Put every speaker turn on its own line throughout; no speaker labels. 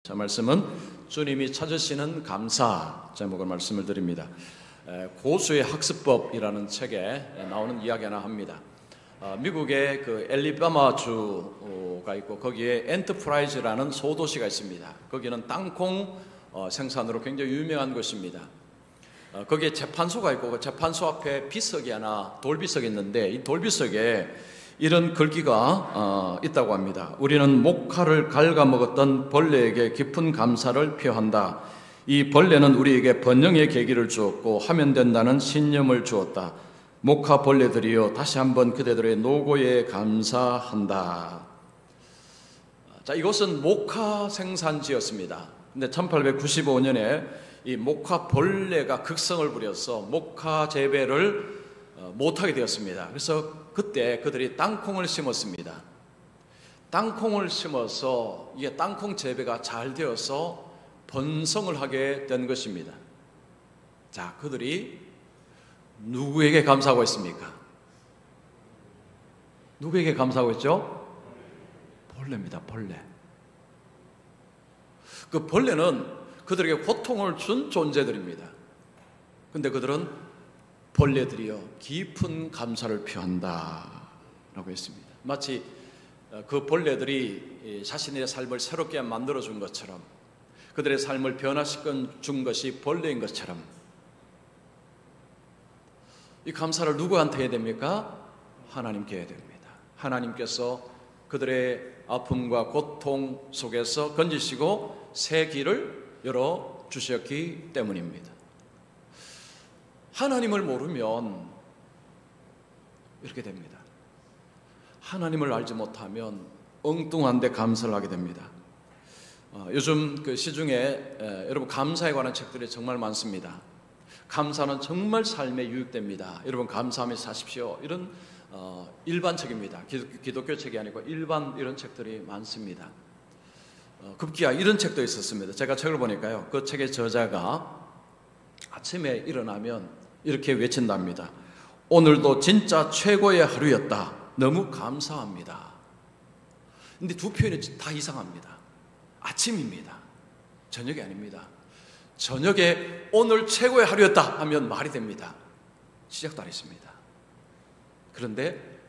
자, 말씀은 주님이 찾으시는 감사 제목을 말씀을 드립니다. 고수의 학습법이라는 책에 나오는 이야기 하나 합니다. 미국의 그 엘리바마 주가 있고 거기에 엔터프라이즈라는 소도시가 있습니다. 거기는 땅콩 생산으로 굉장히 유명한 곳입니다. 거기에 재판소가 있고 그 재판소 앞에 비석이 하나, 돌비석이 있는데 이 돌비석에 이런 글귀가 있다고 합니다. 우리는 목화를 갉아먹었던 벌레에게 깊은 감사를 표한다. 이 벌레는 우리에게 번영의 계기를 주었고 하면 된다는 신념을 주었다. 목화 벌레들이여 다시 한번 그대들의 노고에 감사한다. 자, 이곳은 목화 생산지였습니다. 근데 1895년에 이 목화 벌레가 극성을 부려서 목화 재배를 못하게 되었습니다. 그래서 그때 그들이 땅콩을 심었습니다. 땅콩을 심어서 이게 땅콩 재배가 잘 되어서 번성을 하게 된 것입니다. 자, 그들이 누구에게 감사하고 있습니까? 누구에게 감사하고 있죠? 벌레입니다. 벌레. 그 벌레는 그들에게 고통을 준 존재들입니다. 근데 그들은 벌레들이여 깊은 감사를 표한다 라고 했습니다. 마치 그 벌레들이 자신의 삶을 새롭게 만들어준 것처럼, 그들의 삶을 변화시켜 준 것이 벌레인 것처럼, 이 감사를 누구한테 해야 됩니까? 하나님께 해야 됩니다. 하나님께서 그들의 아픔과 고통 속에서 건지시고 새 길을 열어주셨기 때문입니다. 하나님을 모르면 이렇게 됩니다. 하나님을 알지 못하면 엉뚱한 데 감사를 하게 됩니다. 요즘 그 시중에 여러분 감사에 관한 책들이 정말 많습니다. 감사는 정말 삶에 유익됩니다. 여러분 감사하며 사십시오. 이런 일반책입니다. 기독교 책이 아니고 일반 이런 책들이 많습니다. 급기야 이런 책도 있었습니다. 제가 책을 보니까요, 그 책의 저자가 아침에 일어나면 이렇게 외친답니다. 오늘도 진짜 최고의 하루였다. 너무 감사합니다. 근데 두 표현이 다 이상합니다. 아침입니다. 저녁이 아닙니다. 저녁에 오늘 최고의 하루였다 하면 말이 됩니다. 시작도 안 했습니다. 그런데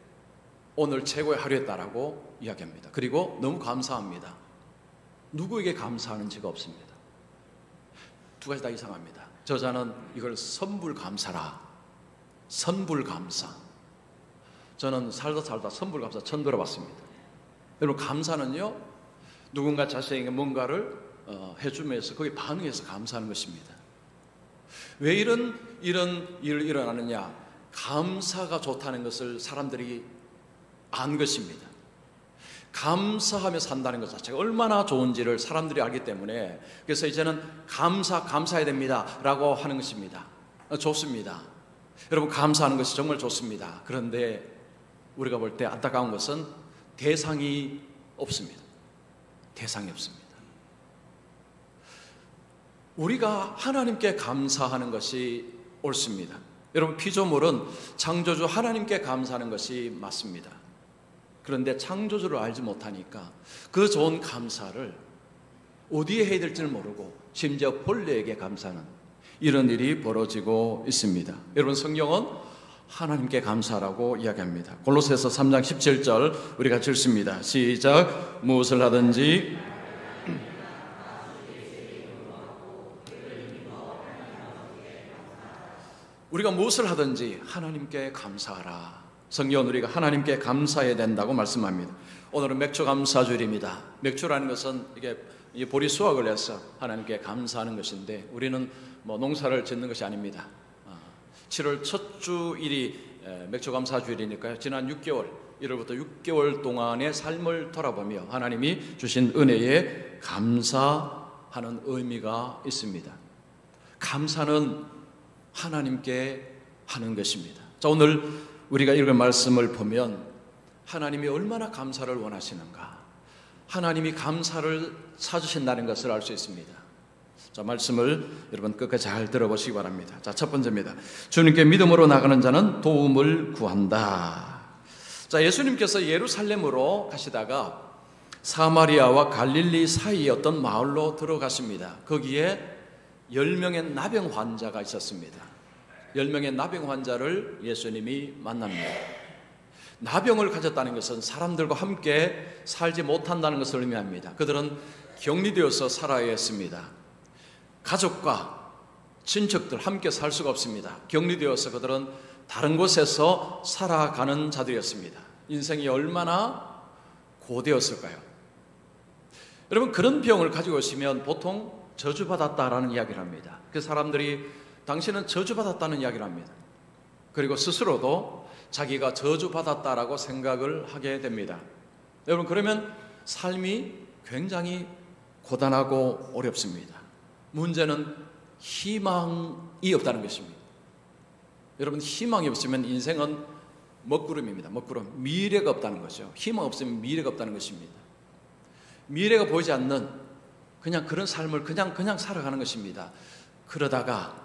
오늘 최고의 하루였다라고 이야기합니다. 그리고 너무 감사합니다. 누구에게 감사하는지가 없습니다. 두 가지 다 이상합니다. 저자는 이걸 선불감사라, 선불감사. 저는 살다 선불감사 처음 들어봤습니다. 여러분 감사는요, 누군가 자신에게 뭔가를 해주면서 거기에 반응해서 감사하는 것입니다. 왜 이런 일이 일어나느냐? 감사가 좋다는 것을 사람들이 안 것입니다. 감사하며 산다는 것 자체가 얼마나 좋은지를 사람들이 알기 때문에, 그래서 이제는 감사해야 됩니다 라고 하는 것입니다. 좋습니다. 여러분 감사하는 것이 정말 좋습니다. 그런데 우리가 볼 때 안타까운 것은 대상이 없습니다. 대상이 없습니다. 우리가 하나님께 감사하는 것이 옳습니다. 여러분 피조물은 창조주 하나님께 감사하는 것이 맞습니다. 그런데 창조주를 알지 못하니까 그 좋은 감사를 어디에 해야 될지를 모르고 심지어 벌레에게 감사하는 이런 일이 벌어지고 있습니다. 여러분 성경은 하나님께 감사하라고 이야기합니다. 골로새서 3장 17절 우리 같이 읽습니다. 시작. 무엇을 하든지 우리가 무엇을 하든지 하나님께 감사하라. 성경은 우리가 하나님께 감사해야 된다고 말씀합니다. 오늘은 맥주 감사주일입니다. 맥주라는 것은 이게 보리 수확을 해서 하나님께 감사하는 것인데, 우리는 뭐 농사를 짓는 것이 아닙니다. 7월 첫 주일이 맥주 감사주일이니까요. 지난 6개월, 1월부터 6개월 동안의 삶을 돌아보며 하나님이 주신 은혜에 감사하는 의미가 있습니다. 감사는 하나님께 하는 것입니다. 자, 오늘 우리가 읽은 말씀을 보면 하나님이 얼마나 감사를 원하시는가, 하나님이 감사를 찾으신다는 것을 알 수 있습니다. 자, 말씀을 여러분 끝까지 잘 들어보시기 바랍니다. 자, 첫 번째입니다. 주님께 믿음으로 나가는 자는 도움을 구한다. 자, 예수님께서 예루살렘으로 가시다가 사마리아와 갈릴리 사이의 어떤 마을로 들어갔습니다. 거기에 10명의 나병 환자가 있었습니다. 10명의 나병 환자를 예수님이 만납니다. 나병을 가졌다는 것은 사람들과 함께 살지 못한다는 것을 의미합니다. 그들은 격리되어서 살아야 했습니다. 가족과 친척들 함께 살 수가 없습니다. 격리되어서 그들은 다른 곳에서 살아가는 자들이었습니다. 인생이 얼마나 고되었을까요? 여러분, 그런 병을 가지고 있으면 보통 저주받았다라는 이야기를 합니다. 그 사람들이 당신은 저주받았다는 이야기를 합니다. 그리고 스스로도 자기가 저주받았다라고 생각을 하게 됩니다. 여러분, 그러면 삶이 굉장히 고단하고 어렵습니다. 문제는 희망이 없다는 것입니다. 여러분, 희망이 없으면 인생은 먹구름입니다. 먹구름. 미래가 없다는 거죠. 희망 없으면 미래가 없다는 것입니다. 미래가 보이지 않는 그냥 그런 삶을 그냥 살아가는 것입니다. 그러다가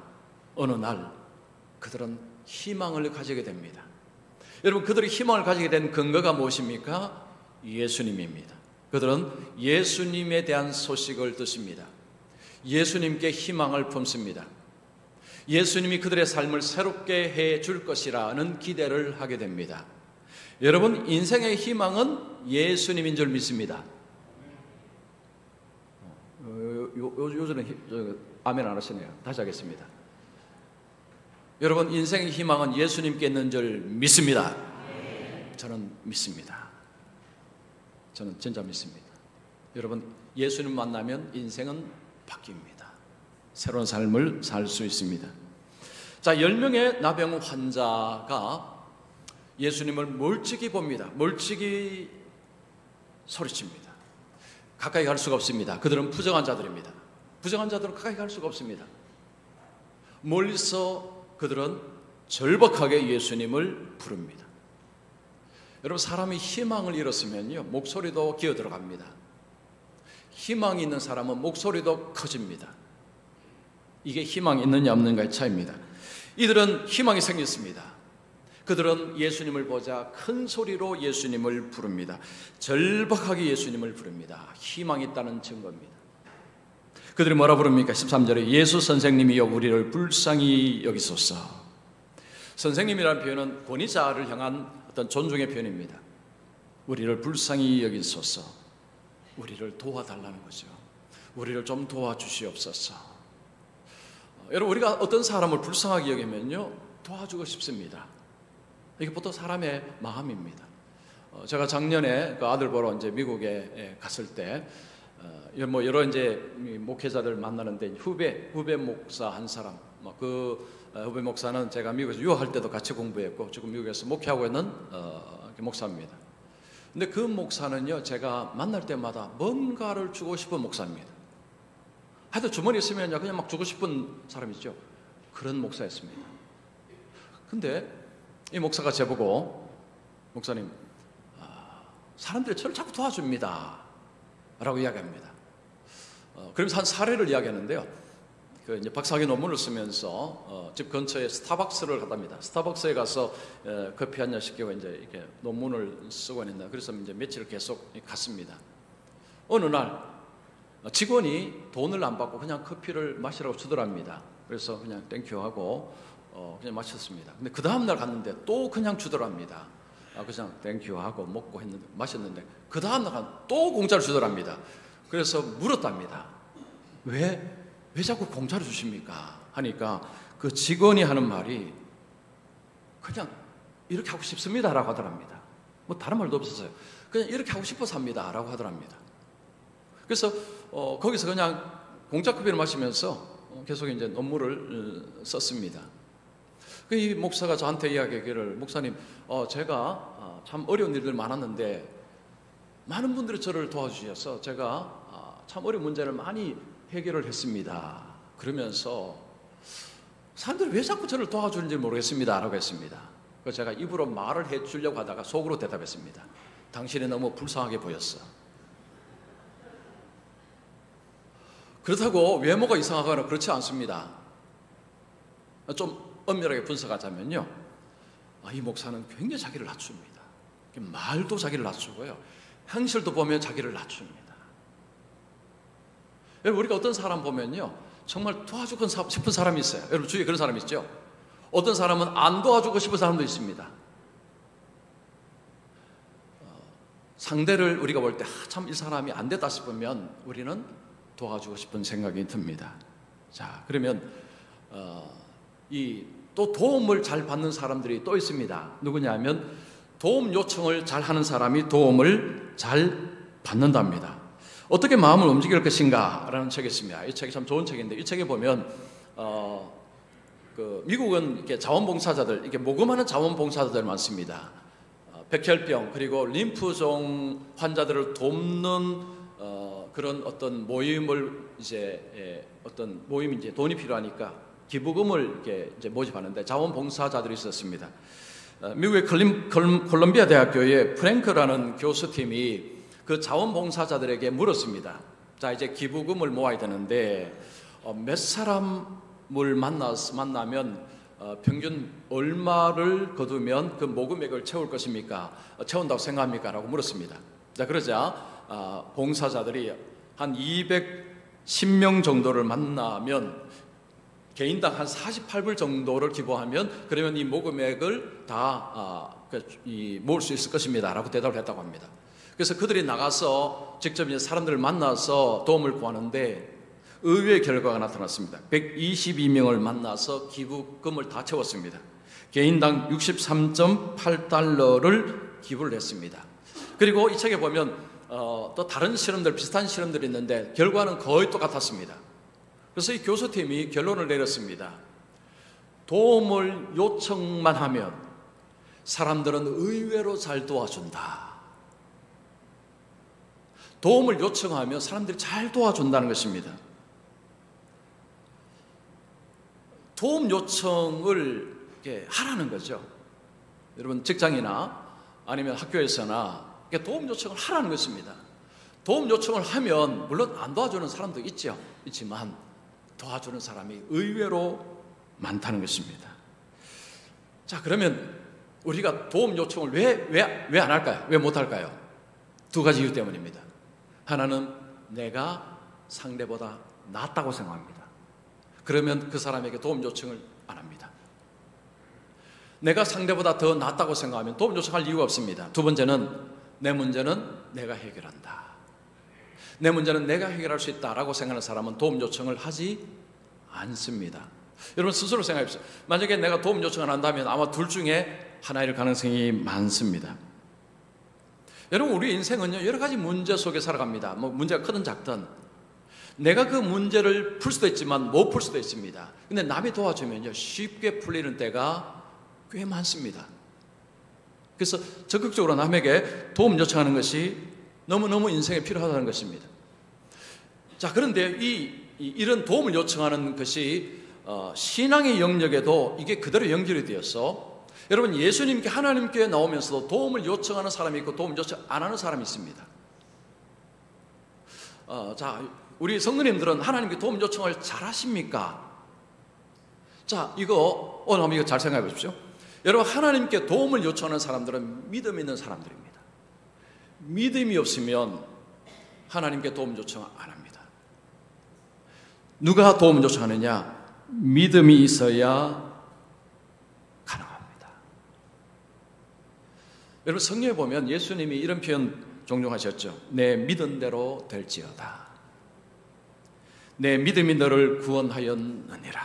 어느 날 그들은 희망을 가지게 됩니다. 여러분, 그들이 희망을 가지게 된 근거가 무엇입니까? 예수님입니다. 그들은 예수님에 대한 소식을 듣습니다. 예수님께 희망을 품습니다. 예수님이 그들의 삶을 새롭게 해줄 것이라는 기대를 하게 됩니다. 여러분, 인생의 희망은 예수님인 줄 믿습니다. 요즘은 아멘 안 하시네요. 다시 하겠습니다. 여러분, 인생의 희망은 예수님께 있는 줄 믿습니다. 저는 믿습니다. 저는 진짜 믿습니다. 여러분, 예수님 만나면 인생은 바뀝니다. 새로운 삶을 살 수 있습니다. 자, 10명의 나병 환자가 예수님을 멀찍이 봅니다. 멀찍이 소리칩니다. 가까이 갈 수가 없습니다. 그들은 부정한 자들입니다. 부정한 자들은 가까이 갈 수가 없습니다. 멀리서 그들은 절박하게 예수님을 부릅니다. 여러분, 사람이 희망을 잃었으면요, 목소리도 기어 들어갑니다. 희망이 있는 사람은 목소리도 커집니다. 이게 희망이 있느냐 없는가의 차이입니다. 이들은 희망이 생겼습니다. 그들은 예수님을 보자 큰 소리로 예수님을 부릅니다. 절박하게 예수님을 부릅니다. 희망이 있다는 증거입니다. 그들이 뭐라 부릅니까? 13절에 예수 선생님이여 우리를 불쌍히 여기소서. 선생님이라는 표현은 권위자를 향한 어떤 존중의 표현입니다. 우리를 불쌍히 여기소서. 우리를 도와달라는 거죠. 우리를 좀 도와주시옵소서. 여러분, 우리가 어떤 사람을 불쌍하게 여기면요, 도와주고 싶습니다. 이게 보통 사람의 마음입니다. 제가 작년에 그 아들 보러 이제 미국에 갔을 때, 뭐 여러 이제 목회자들 만나는데 후배 목사 한 사람, 그 후배 목사는 제가 미국에서 유학할 때도 같이 공부했고 지금 미국에서 목회하고 있는 목사입니다. 근데 그 목사는요, 제가 만날 때마다 뭔가를 주고 싶은 목사입니다. 하여튼 주머니 있으면요, 그냥 막 주고 싶은 사람이죠. 그런 목사였습니다. 근데 이 목사가 저보고, 목사님, 사람들이 저를 자꾸 도와줍니다 라고 이야기합니다. 그러면서 한 사례를 이야기하는데요, 그 이제 박사학위 논문을 쓰면서 집 근처에 스타벅스를 갔답니다. 스타벅스에 가서 커피 한 잔 시키고 이제 이렇게 논문을 쓰고 있는다. 그래서 이제 며칠을 계속 갔습니다. 어느 날 직원이 돈을 안 받고 그냥 커피를 마시라고 주더랍니다. 그래서 그냥 땡큐 하고 그냥 마셨습니다. 근데 그 다음 날 갔는데 또 그냥 주더랍니다. 그냥 땡큐 하고 먹고 했는데 마셨는데 그 다음 날 또 공짜를 주더랍니다. 그래서 물었답니다. 왜 자꾸 공짜로 주십니까? 하니까 그 직원이 하는 말이 그냥 이렇게 하고 싶습니다라고 하더랍니다. 뭐 다른 말도 없었어요. 그냥 이렇게 하고 싶어서 합니다라고 하더랍니다. 그래서 거기서 그냥 공짜 커피를 마시면서 계속 이제 논문을 썼습니다. 이 목사가 저한테 이야기하기를, 목사님, 제가 참 어려운 일들 많았는데 많은 분들이 저를 도와주셔서 제가 참 어려운 문제를 많이 해결을 했습니다. 그러면서 사람들이 왜 자꾸 저를 도와주는지 모르겠습니다 라고 했습니다. 그래서 제가 입으로 말을 해주려고 하다가 속으로 대답했습니다. 당신이 너무 불쌍하게 보였어. 그렇다고 외모가 이상하거나 그렇지 않습니다. 좀 엄밀하게 분석하자면요, 이 목사는 굉장히 자기를 낮춥니다. 말도 자기를 낮추고요, 행실도 보면 자기를 낮춥니다. 여러분, 우리가 어떤 사람 보면요, 정말 도와주고 싶은 사람이 있어요. 여러분 주위에 그런 사람이 있죠. 어떤 사람은 안 도와주고 싶은 사람도 있습니다. 상대를 우리가 볼 때 참 이 사람이 안 됐다 싶으면 우리는 도와주고 싶은 생각이 듭니다. 자, 그러면 이 또 도움을 잘 받는 사람들이 또 있습니다. 누구냐면 도움 요청을 잘 하는 사람이 도움을 잘 받는답니다. 어떻게 마음을 움직일 것인가 라는 책이 있습니다. 이 책이 참 좋은 책인데, 이 책에 보면 미국은 이렇게 자원봉사자들, 이렇게 모금하는 자원봉사자들 많습니다. 백혈병 그리고 림프종 환자들을 돕는 그런 어떤 모임을 이제 어떤 모임이 이제 돈이 필요하니까 기부금을 이렇게 이제 모집하는데 자원봉사자들이 있었습니다. 미국의 콜롬비아 대학교의 프랭크라는 교수팀이 그 자원봉사자들에게 물었습니다. 자, 이제 기부금을 모아야 되는데 몇 사람을 만나면 평균 얼마를 거두면 그 모금액을 채울 것입니까? 채운다고 생각합니까? 라고 물었습니다. 자, 그러자 봉사자들이 한 210명 정도를 만나면 개인당 한 48불 정도를 기부하면 그러면 이 모금액을 다 모을 수 있을 것입니다 라고 대답을 했다고 합니다. 그래서 그들이 나가서 직접 이제 사람들을 만나서 도움을 구하는데 의외의 결과가 나타났습니다. 122명을 만나서 기부금을 다 채웠습니다. 개인당 63.8달러를 기부를 했습니다. 그리고 이 책에 보면 또 다른 실험들, 비슷한 실험들이 있는데 결과는 거의 똑같았습니다. 그래서 이 교수팀이 결론을 내렸습니다. 도움을 요청만 하면 사람들은 의외로 잘 도와준다. 도움을 요청하면 사람들이 잘 도와준다는 것입니다. 도움 요청을 하라는 거죠. 여러분 직장이나 아니면 학교에서나 도움 요청을 하라는 것입니다. 도움 요청을 하면 물론 안 도와주는 사람도 있지만 도와주는 사람이 의외로 많다는 것입니다. 자, 그러면 우리가 도움 요청을 왜 안 할까요? 왜 못 할까요? 두 가지 이유 때문입니다. 하나는 내가 상대보다 낫다고 생각합니다. 그러면 그 사람에게 도움 요청을 안 합니다. 내가 상대보다 더 낫다고 생각하면 도움 요청할 이유가 없습니다. 두 번째는 내 문제는 내가 해결한다. 내 문제는 내가 해결할 수 있다라고 생각하는 사람은 도움 요청을 하지 않습니다. 여러분 스스로 생각해 보세요. 만약에 내가 도움 요청을 한다면 아마 둘 중에 하나일 가능성이 많습니다. 여러분 우리 인생은요 여러 가지 문제 속에 살아갑니다. 뭐 문제가 크든 작든 내가 그 문제를 풀 수도 있지만 못 풀 수도 있습니다. 근데 남이 도와주면요 쉽게 풀리는 때가 꽤 많습니다. 그래서 적극적으로 남에게 도움 요청하는 것이 너무너무 인생에 필요하다는 것입니다. 자, 그런데 이런 도움을 요청하는 것이 신앙의 영역에도 이게 그대로 연결이 되어서 여러분 예수님께 하나님께 나오면서도 도움을 요청하는 사람이 있고 도움 요청 안 하는 사람이 있습니다. 자, 우리 성도님들은 하나님께 도움 요청을 잘 하십니까? 자, 오늘 한번 이거 잘 생각해 보십시오. 여러분 하나님께 도움을 요청하는 사람들은 믿음 있는 사람들입니다. 믿음이 없으면 하나님께 도움 요청 안 합니다. 누가 도움 요청하느냐? 믿음이 있어야 가능합니다. 여러분 성경에 보면 예수님이 이런 표현 종종 하셨죠. 내 믿은 대로 될지어다. 내 믿음이 너를 구원하였느니라.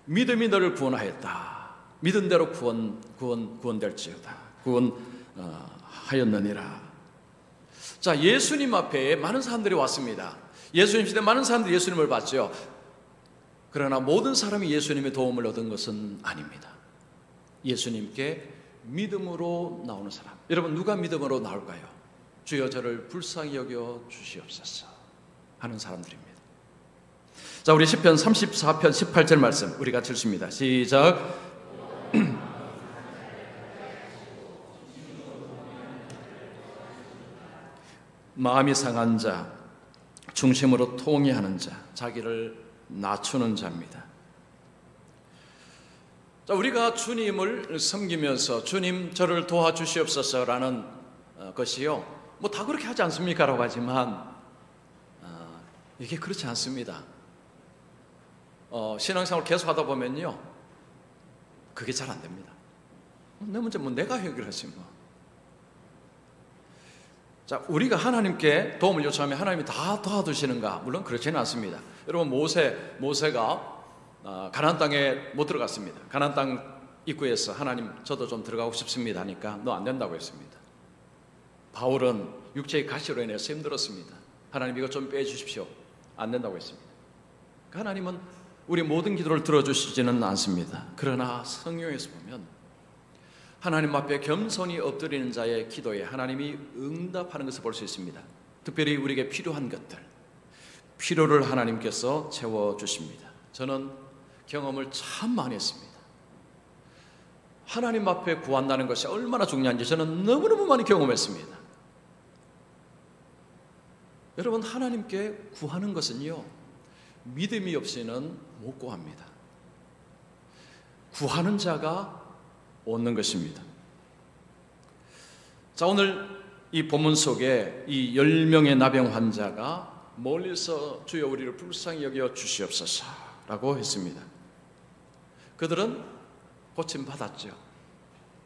믿음이 너를 구원하였다. 믿은 대로 구원될지어다. 하였느니라. 자, 예수님 앞에 많은 사람들이 왔습니다. 예수님 시대 많은 사람들이 예수님을 봤죠. 그러나 모든 사람이 예수님의 도움을 얻은 것은 아닙니다. 예수님께 믿음으로 나오는 사람. 여러분 누가 믿음으로 나올까요? 주여 저를 불쌍히 여겨 주시옵소서 하는 사람들입니다. 자, 우리 시편 34편 18절 말씀 우리 같이 읽습니다. 시작. 마음이 상한 자, 중심으로 통회하는 자, 자기를 낮추는 자입니다. 자, 우리가 주님을 섬기면서 주님 저를 도와주시옵소서라는 것이요, 뭐 다 그렇게 하지 않습니까? 라고 하지만 이게 그렇지 않습니다. 신앙생활 계속 하다 보면요, 그게 잘 안 됩니다. 내 문제 뭐 내가 해결하지 뭐. 자, 우리가 하나님께 도움을 요청하면 하나님이 다 도와주시는가? 물론 그렇지는 않습니다. 여러분, 모세가 가나안 땅에 못 들어갔습니다. 가나안 땅 입구에서 하나님, 저도 좀 들어가고 싶습니다 하니까 너 안 된다고 했습니다. 바울은 육체의 가시로 인해서 힘들었습니다. 하나님, 이것 좀 빼주십시오. 안 된다고 했습니다. 하나님은 우리 모든 기도를 들어주시지는 않습니다. 그러나 성경에서 보면 하나님 앞에 겸손히 엎드리는 자의 기도에 하나님이 응답하는 것을 볼 수 있습니다. 특별히 우리에게 필요한 것들, 필요를 하나님께서 채워주십니다. 저는 경험을 참 많이 했습니다. 하나님 앞에 구한다는 것이 얼마나 중요한지 저는 너무너무 많이 경험했습니다. 여러분, 하나님께 구하는 것은요, 믿음이 없이는 못 구합니다. 구하는 자가 얻는 것입니다. 자, 오늘 이 본문 속에 이 10명의 나병 환자가 멀리서 주여 우리를 불쌍히 여겨 주시옵소서라고 했습니다. 그들은 고침 받았죠.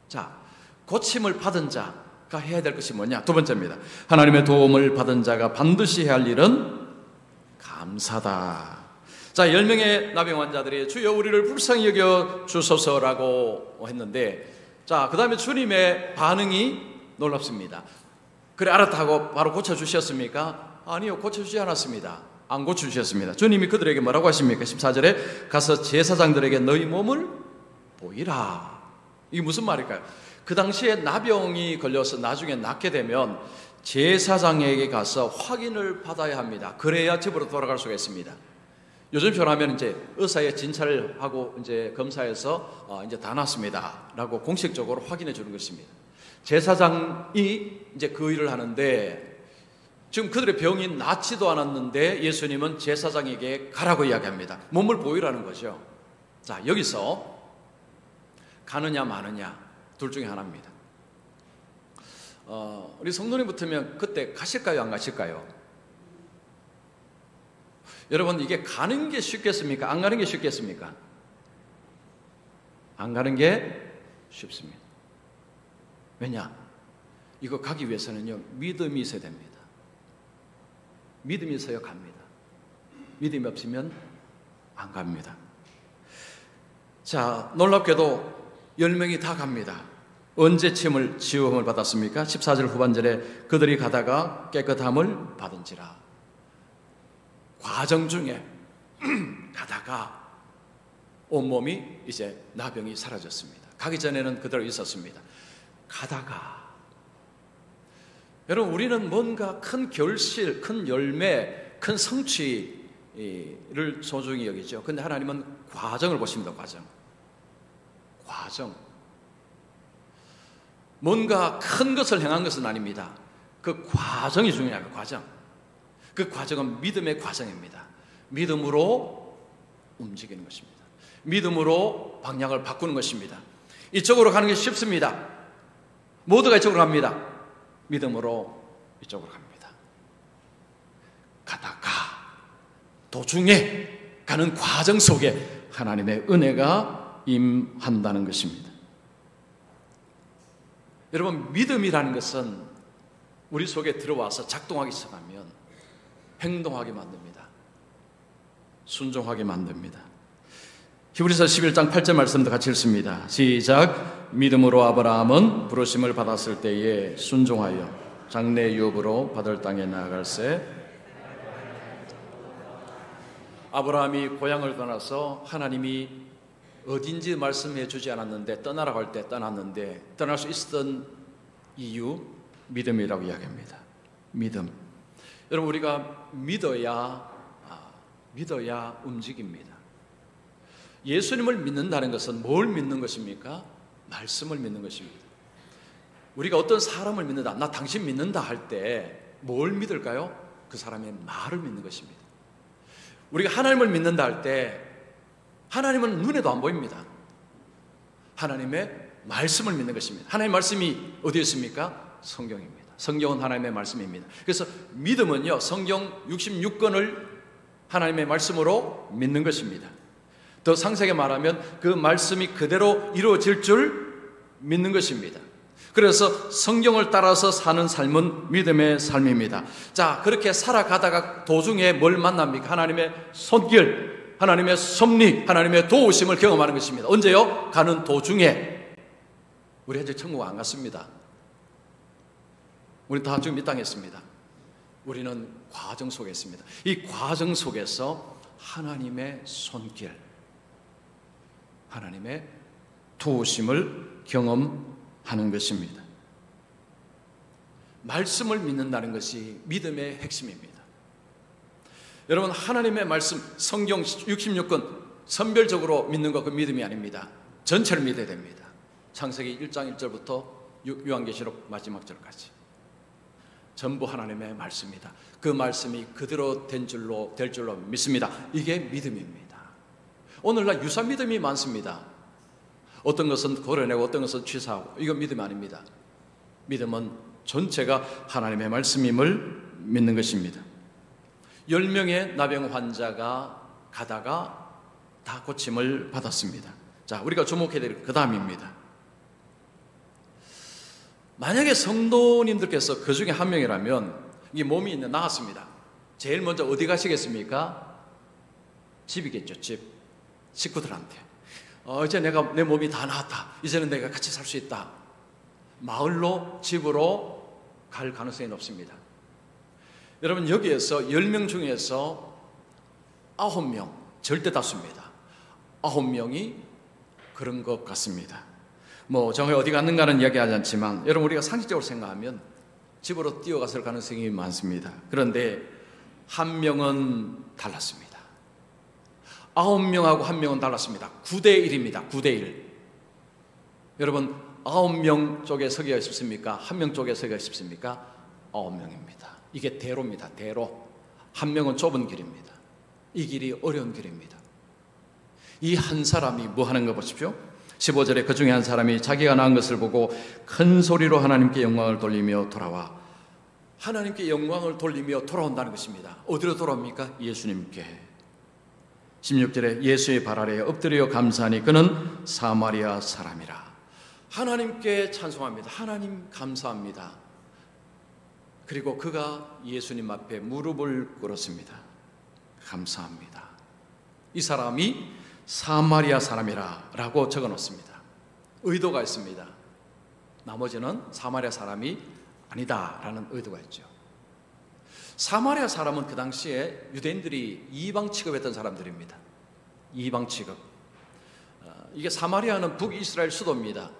자, 고침을 받은 자가 해야 될 것이 뭐냐? 두 번째입니다. 하나님의 도움을 받은 자가 반드시 해야 할 일은 감사다. 자, 10명의 나병 환자들이 주여 우리를 불쌍히 여겨 주소서라고 했는데, 자, 그 다음에 주님의 반응이 놀랍습니다. 그래, 알았다고 바로 고쳐주셨습니까? 아니요, 고쳐주지 않았습니다. 안 고쳐주셨습니다. 주님이 그들에게 뭐라고 하십니까? 14절에 가서 제사장들에게 너희 몸을 보이라. 이게 무슨 말일까요? 그 당시에 나병이 걸려서 나중에 낫게 되면 제사장에게 가서 확인을 받아야 합니다. 그래야 집으로 돌아갈 수가 있습니다. 요즘처럼 하면 이제 의사의 진찰을 하고 이제 검사해서 이제 다 낫습니다라고 공식적으로 확인해 주는 것입니다. 제사장이 이제 그 일을 하는데, 지금 그들의 병이 낫지도 않았는데 예수님은 제사장에게 가라고 이야기합니다. 몸을 보이라는 거죠. 자, 여기서 가느냐 마느냐 둘 중에 하나입니다. 우리 성도님 붙으면 그때 가실까요, 안 가실까요? 여러분, 이게 가는 게 쉽겠습니까? 안 가는 게 쉽겠습니까? 안 가는 게 쉽습니다. 왜냐? 이거 가기 위해서는요, 믿음이 있어야 됩니다. 믿음이 있어야 갑니다. 믿음이 없으면 안 갑니다. 자, 놀랍게도 10명이 다 갑니다. 언제 지음을 받았습니까? 14절 후반절에 그들이 가다가 깨끗함을 받은지라. 과정 중에 가다가 온몸이 이제 나병이 사라졌습니다. 가기 전에는 그대로 있었습니다. 가다가, 여러분, 우리는 뭔가 큰 결실, 큰 열매, 큰 성취를 소중히 여기죠. 근데 하나님은 과정을 보십니다. 과정. 뭔가 큰 것을 행한 것은 아닙니다. 그 과정이 중요해요. 과정. 그 과정은 믿음의 과정입니다. 믿음으로 움직이는 것입니다. 믿음으로 방향을 바꾸는 것입니다. 이쪽으로 가는 게 쉽습니다. 모두가 이쪽으로 갑니다. 믿음으로 이쪽으로 갑니다. 가다가 도중에 가는 과정 속에 하나님의 은혜가 임한다는 것입니다. 여러분, 믿음이라는 것은 우리 속에 들어와서 작동하기 시작하면 행동하게 만듭니다. 순종하게 만듭니다. 히브리서 11장 8절 말씀도 같이 읽습니다. 시작. 믿음으로 아브라함은 부르심을 받았을 때에 순종하여 장래 유업으로 받을 땅에 나아갈새. 아브라함이 고향을 떠나서 하나님이 어딘지 말씀해 주지 않았는데 떠나라고 할 때 떠났는데, 떠날 수 있었던 이유, 믿음이라고 이야기합니다. 믿음. 여러분, 우리가 믿어야 움직입니다. 예수님을 믿는다는 것은 뭘 믿는 것입니까? 말씀을 믿는 것입니다. 우리가 어떤 사람을 믿는다, 나 당신 믿는다 할 때 뭘 믿을까요? 그 사람의 말을 믿는 것입니다. 우리가 하나님을 믿는다 할 때 하나님은 눈에도 안 보입니다. 하나님의 말씀을 믿는 것입니다. 하나님의 말씀이 어디에 있습니까? 성경입니다. 성경은 하나님의 말씀입니다. 그래서 믿음은요, 성경 66권을 하나님의 말씀으로 믿는 것입니다. 더 상세하게 말하면 그 말씀이 그대로 이루어질 줄 믿는 것입니다. 그래서 성경을 따라서 사는 삶은 믿음의 삶입니다. 자, 그렇게 살아가다가 도중에 뭘 만납니까? 하나님의 손길, 하나님의 섭리, 하나님의 도우심을 경험하는 것입니다. 언제요? 가는 도중에. 우리 아직 천국 안 갔습니다. 우리 다 지금 이 땅에 있습니다. 우리는 과정 속에 있습니다. 이 과정 속에서 하나님의 손길, 하나님의 도우심을 경험하는 것입니다. 말씀을 믿는다는 것이 믿음의 핵심입니다. 여러분, 하나님의 말씀, 성경 66권 선별적으로 믿는 것, 그 믿음이 아닙니다. 전체를 믿어야 됩니다. 창세기 1장 1절부터 요한계시록 마지막 절까지 전부 하나님의 말씀입니다. 그 말씀이 그대로 될 줄로 믿습니다. 이게 믿음입니다. 오늘날 유사 믿음이 많습니다. 어떤 것은 걸어내고 어떤 것은 취사하고, 이건 믿음이 아닙니다. 믿음은 전체가 하나님의 말씀임을 믿는 것입니다. 10명의 나병 환자가 가다가 다 고침을 받았습니다. 자, 우리가 주목해야 될 그 다음입니다. 만약에 성도님들께서 그 중에 한 명이라면 이 몸이 나았습니다. 제일 먼저 어디 가시겠습니까? 집이겠죠. 집. 식구들한테. 이제 내 몸이 다 나았다. 이제는 내가 같이 살 수 있다. 마을로, 집으로 갈 가능성이 높습니다. 여러분, 여기에서 10명 중에서 9명, 절대 다수입니다. 9명이 그런 것 같습니다. 정말 어디 갔는가는 이야기하지 않지만, 여러분, 우리가 상식적으로 생각하면 집으로 뛰어갔을 가능성이 많습니다. 그런데 한 명은 달랐습니다. 9명하고 한 명은 달랐습니다. 9대1입니다. 9대1. 여러분, 9명 쪽에 서기가 싶습니까? 한 명 쪽에 서기가 싶습니까? 9명입니다. 이게 대로입니다. 대로. 한 명은 좁은 길입니다. 이 길이 어려운 길입니다. 이 한 사람이 뭐 하는 거 보십시오. 15절에 그 중에 한 사람이 자기가 낳은 것을 보고 큰 소리로 하나님께 영광을 돌리며 돌아와, 하나님께 영광을 돌리며 돌아온다는 것입니다. 어디로 돌아옵니까? 예수님께. 16절에 예수의 발 아래에 엎드려 감사하니 그는 사마리아 사람이라. 하나님께 찬송합니다. 하나님 감사합니다. 그리고 그가 예수님 앞에 무릎을 꿇었습니다. 감사합니다. 이 사람이 사마리아 사람이라 라고 적어 놓습니다. 의도가 있습니다. 나머지는 사마리아 사람이 아니다 라는 의도가 있죠. 사마리아 사람은 그 당시에 유대인들이 이방 취급했던 사람들입니다. 이방 취급. 이게 사마리아는 북이스라엘 수도입니다.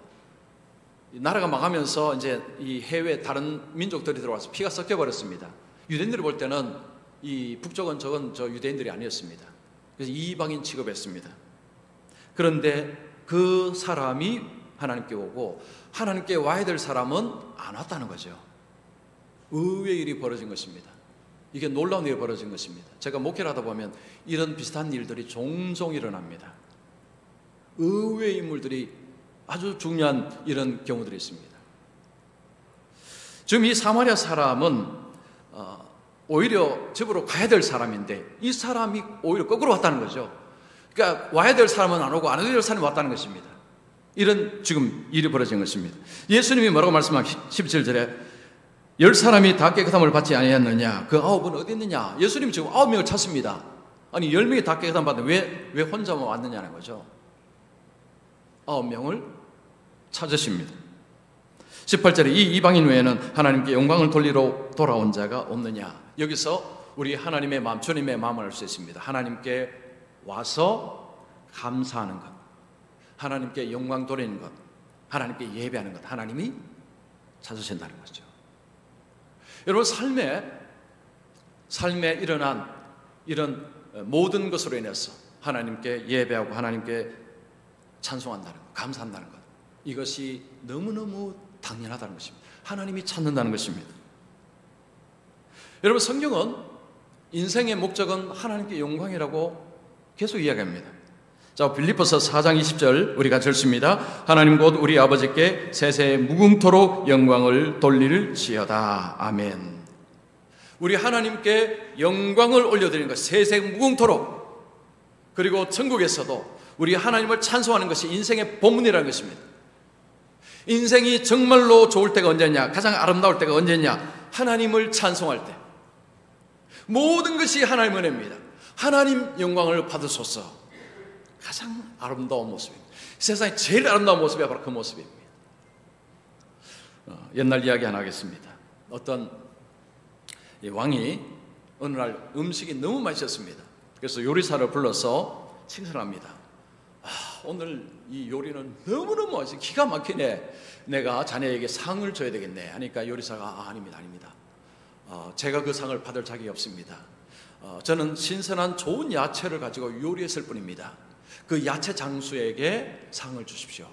나라가 망하면서 이제 이 해외 다른 민족들이 들어와서 피가 섞여 버렸습니다. 유대인들이 볼 때는 이 북쪽은 저 유대인들이 아니었습니다. 그래서 이방인 취급했습니다. 그런데 그 사람이 하나님께 오고 하나님께 와야 될 사람은 안 왔다는 거죠. 의외의 일이 벌어진 것입니다. 이게 놀라운 일이 벌어진 것입니다. 제가 목회를 하다 보면 이런 비슷한 일들이 종종 일어납니다. 의외의 인물들이 아주 중요한 이런 경우들이 있습니다. 지금 이 사마리아 사람은 오히려 집으로 가야 될 사람인데 이 사람이 오히려 거꾸로 왔다는 거죠. 그러니까 와야 될 사람은 안 오고 안 와야 될 사람이 왔다는 것입니다. 이런 지금 일이 벌어진 것입니다. 예수님이 뭐라고 말씀하시죠? 17절에 10사람이 다 깨끗함을 받지 아니했느냐? 그 9은 어디 있느냐? 예수님이 지금 9명을 찾습니다. 아니 10명이 다 깨끗함 받는데 왜 혼자만 왔느냐는 거죠. 9명을 찾으십니다. 18절에 이 이방인 외에는 하나님께 영광을 돌리러 돌아온 자가 없느냐? 여기서 우리 하나님의 마음, 주님의 마음을 알 수 있습니다. 하나님께 와서 감사하는 것, 하나님께 영광 돌리는 것, 하나님께 예배하는 것, 하나님이 찾으신다는 거죠. 여러분, 삶에 일어난 이런 모든 것으로 인해서 하나님께 예배하고 하나님께 찬송한다는 것, 감사한다는 것, 이것이 너무너무 당연하다는 것입니다. 하나님이 찾는다는 것입니다. 여러분, 성경은 인생의 목적은 하나님께 영광이라고 계속 이야기합니다. 자, 빌립보서 4장 20절 우리 같이 읽습니다. 하나님 곧 우리 아버지께 세세 무궁토록 영광을 돌릴지어다. 아멘. 우리 하나님께 영광을 올려드리는 것, 세세 무궁토록. 그리고 천국에서도 우리 하나님을 찬송하는 것이 인생의 본문이라는 것입니다. 인생이 정말로 좋을 때가 언제냐, 가장 아름다울 때가 언제냐, 하나님을 찬송할 때. 모든 것이 하나님 은혜입니다. 하나님 영광을 받으소서. 가장 아름다운 모습입니다. 세상에 제일 아름다운 모습이 바로 그 모습입니다. 옛날 이야기 하나 하겠습니다. 어떤 왕이 어느 날 음식이 너무 맛있었습니다. 그래서 요리사를 불러서 칭찬합니다. 오늘 이 요리는 너무너무 맛있어, 기가 막히네. 내가 자네에게 상을 줘야 되겠네 하니까 요리사가 아닙니다. 제가 그 상을 받을 자격이 없습니다. 저는 신선한 좋은 야채를 가지고 요리했을 뿐입니다. 그 야채 장수에게 상을 주십시오.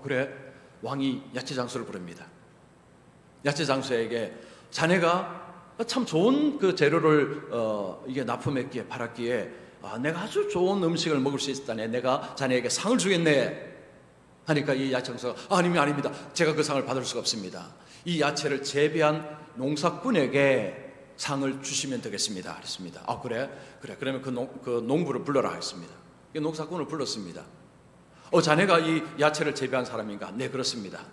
그래, 왕이 야채 장수를 부릅니다. 야채 장수에게 자네가 참 좋은 그 재료를 이게 납품했기에 팔았기에 내가 아주 좋은 음식을 먹을 수 있다네. 내가 자네에게 상을 주겠네 하니까 이 야채 장수가 아닙니다. 제가 그 상을 받을 수가 없습니다. 이 야채를 재배한 농사꾼에게 상을 주시면 되겠습니다. 그랬습니다. 그래. 그러면 그 농부를 불러라 했습니다. 농사꾼을 불렀습니다. 자네가 이 야채를 재배한 사람인가? 네, 그렇습니다.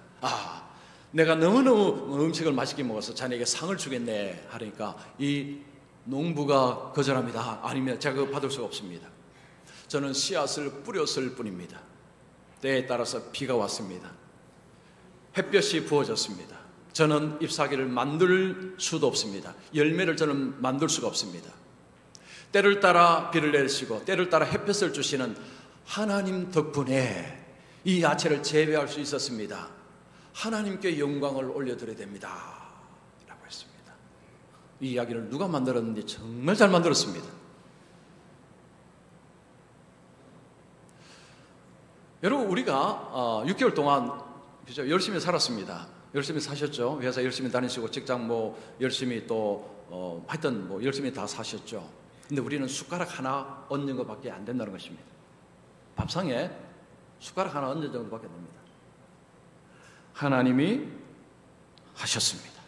내가 너무너무 음식을 맛있게 먹어서 자네에게 상을 주겠네 하니까 이 농부가 거절합니다. 아니면 제가 그거 받을 수가 없습니다. 저는 씨앗을 뿌렸을 뿐입니다. 때에 따라서 비가 왔습니다. 햇볕이 부어졌습니다. 저는 잎사귀를 만들 수도 없습니다. 열매를 저는 만들 수가 없습니다. 때를 따라 비를 내리시고 때를 따라 햇볕을 주시는 하나님 덕분에 이 야채를 재배할 수 있었습니다. 하나님께 영광을 올려드려야 됩니다 라고 했습니다. 이 이야기를 누가 만들었는지 정말 잘 만들었습니다. 여러분, 우리가 6개월 동안 그죠? 열심히 살았습니다. 열심히 사셨죠. 회사 열심히 다니시고 직장 열심히 또 하여튼 열심히 다 사셨죠. 근데 우리는 숟가락 하나 얹는 것밖에 안 된다는 것입니다. 밥상에 숟가락 하나 얹는 정도밖에 안 됩니다. 하나님이 하셨습니다.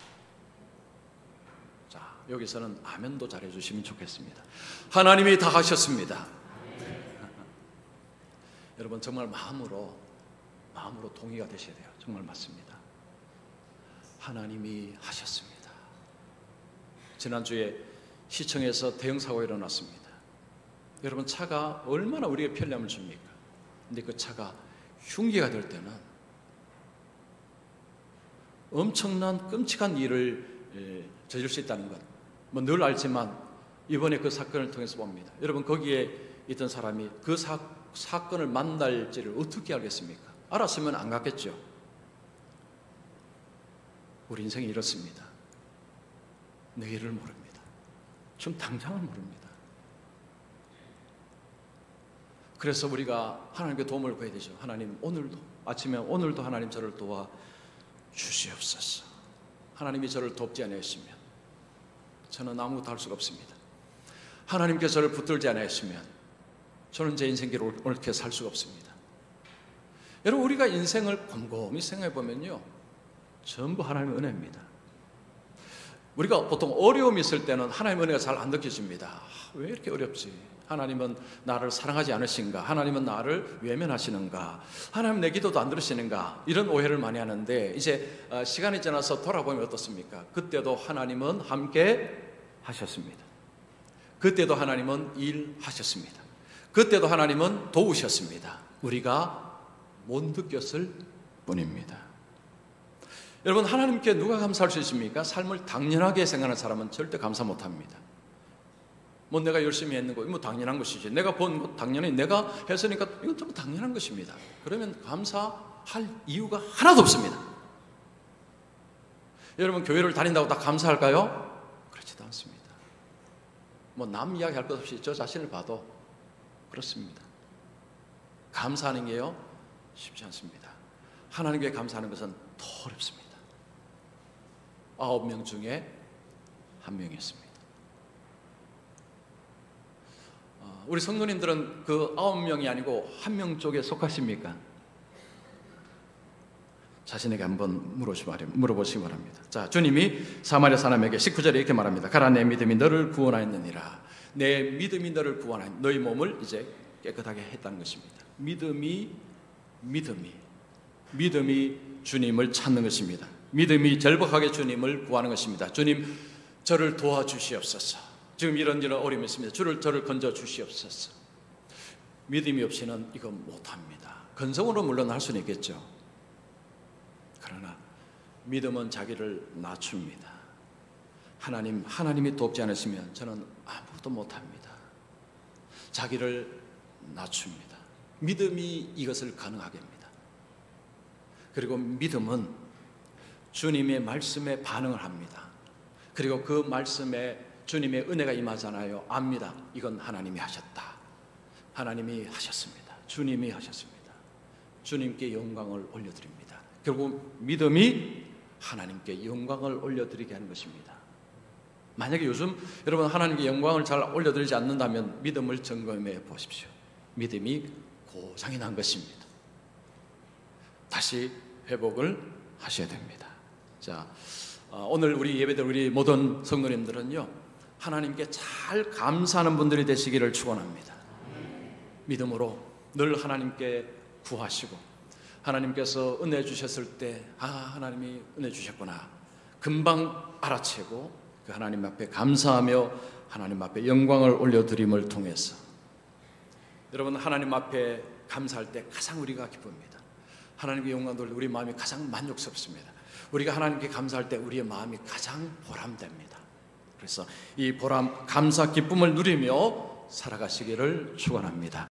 자, 여기서는 아멘도 잘해 주시면 좋겠습니다. 하나님이 다 하셨습니다. 여러분, 정말 마음으로 동의가 되셔야 돼요. 정말 맞습니다. 하나님이 하셨습니다. 지난주에 시청에서 대형사고가 일어났습니다. 여러분, 차가 얼마나 우리에게 편리함을 줍니까? 근데 그 차가 흉기가 될 때는 엄청난 끔찍한 일을 저질 수 있다는 것 늘 알지만 이번에 그 사건을 통해서 봅니다. 여러분, 거기에 있던 사람이 그 사건을 만날지를 어떻게 알겠습니까? 알았으면 안 갔겠죠. 우리 인생이 이렇습니다. 내일을 모릅니다. 지금 당장을 모릅니다. 그래서 우리가 하나님께 도움을 구해야 되죠. 하나님, 오늘도 하나님 저를 도와 주시옵소서. 하나님이 저를 돕지 않으시면 저는 아무것도 할 수가 없습니다. 하나님께서 저를 붙들지 않으시면 저는 제 인생길을 옳게 살 수가 없습니다. 여러분, 우리가 인생을 곰곰이 생각해 보면요, 전부 하나님의 은혜입니다. 우리가 보통 어려움이 있을 때는 하나님의 은혜가 잘 안 느껴집니다. 왜 이렇게 어렵지? 하나님은 나를 사랑하지 않으신가? 하나님은 나를 외면하시는가? 하나님 내 기도도 안 들으시는가? 이런 오해를 많이 하는데 이제 시간이 지나서 돌아보면 어떻습니까? 그때도 하나님은 함께 하셨습니다. 그때도 하나님은 일하셨습니다. 그때도 하나님은 도우셨습니다. 우리가 못 느꼈을 뿐입니다. 여러분, 하나님께 누가 감사할 수 있습니까? 삶을 당연하게 생각하는 사람은 절대 감사 못합니다. 내가 열심히 했는 거 당연한 것이지, 내가 본 것 당연히 내가 했으니까 이건 좀 당연한 것입니다. 그러면 감사할 이유가 하나도 없습니다. 여러분, 교회를 다닌다고 다 감사할까요? 그렇지도 않습니다. 남 이야기 할 것 없이 저 자신을 봐도 그렇습니다. 감사하는 게요, 쉽지 않습니다. 하나님께 감사하는 것은 더 어렵습니다. 9명 중에 1명이었습니다. 우리 성도님들은 그 9명이 아니고 1명 쪽에 속하십니까? 자신에게 한번 물어보시기 바랍니다. 자, 주님이 사마리아 사람에게 19절에 이렇게 말합니다. 가라, 내 믿음이 너를 구원하였느니라. 내 믿음이 너를 구원하였, 너희 몸을 이제 깨끗하게 했다는 것입니다. 믿음이 주님을 찾는 것입니다. 믿음이 절박하게 주님을 구하는 것입니다. 주님, 저를 도와주시옵소서. 지금 이런 어려움이 있습니다. 저를 건져 주시옵소서. 믿음이 없이는 이거 못합니다. 근성으로 물론 할 수는 있겠죠. 그러나 믿음은 자기를 낮춥니다. 하나님이 돕지 않으시면 저는 아무것도 못합니다. 자기를 낮춥니다. 믿음이 이것을 가능하게 합니다. 그리고 믿음은 주님의 말씀에 반응을 합니다. 그리고 그 말씀에 주님의 은혜가 임하잖아요. 압니다. 이건 하나님이 하셨다. 하나님이 하셨습니다. 주님이 하셨습니다. 주님께 영광을 올려드립니다. 결국 믿음이 하나님께 영광을 올려드리게 하는 것입니다. 만약에 요즘 여러분 하나님께 영광을 잘 올려드리지 않는다면 믿음을 점검해 보십시오. 믿음이 고장이 난 것입니다. 다시 회복을 하셔야 됩니다. 자, 오늘 우리 예배들 우리 모든 성도님들은요, 하나님께 잘 감사하는 분들이 되시기를 축원합니다. 믿음으로 늘 하나님께 구하시고, 하나님께서 은혜 주셨을 때 하나님이 은혜 주셨구나 금방 알아채고 그 하나님 앞에 감사하며 하나님 앞에 영광을 올려드림을 통해서, 여러분 하나님 앞에 감사할 때 가장 우리가 기쁩니다. 하나님께 영광 돌릴 때 우리 마음이 가장 만족스럽습니다. 우리가 하나님께 감사할 때 우리의 마음이 가장 보람됩니다. 그래서 이 보람, 감사, 기쁨을 누리며 살아가시기를 축원합니다.